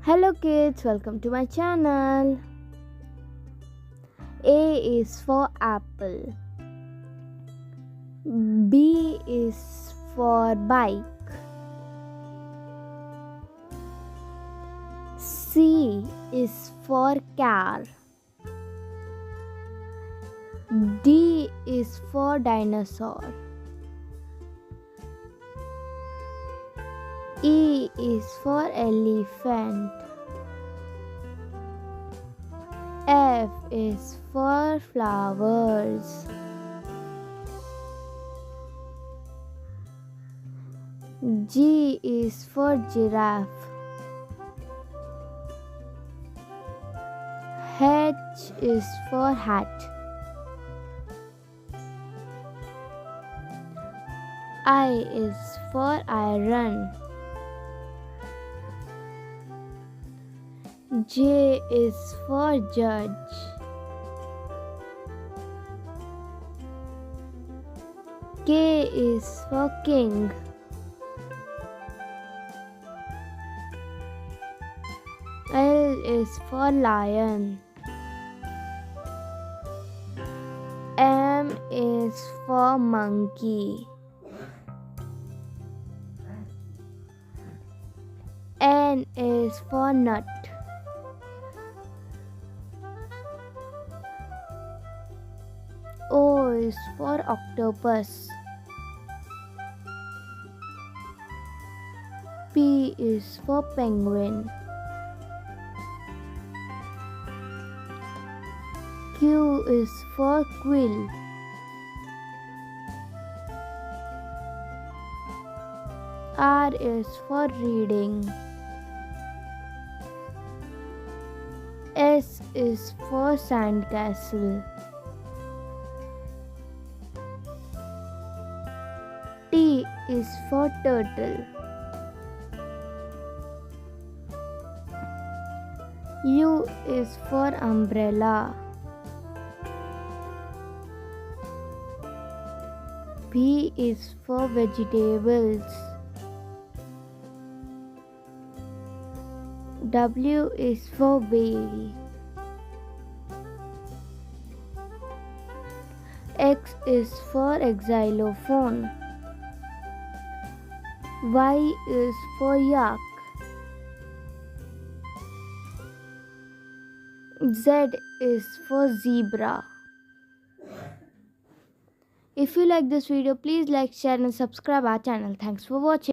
Hello kids, welcome to my channel. A is for apple. B is for bike. C is for car. D is for dinosaur. E is for elephant. F is for flowers. G is for giraffe. H is for hat. I is for iron. J is for judge. K is for king. L is for lion. M is for monkey. N is for nut. O is for octopus. P is for penguin. Q is for quill. R is for reading. S is for sandcastle. T is for turtle. U is for umbrella. V is for vegetables. W is for whale. X is for xylophone. Y is for yak. Z is for zebra. If you like this video, please like, share and subscribe our channel. Thanks for watching.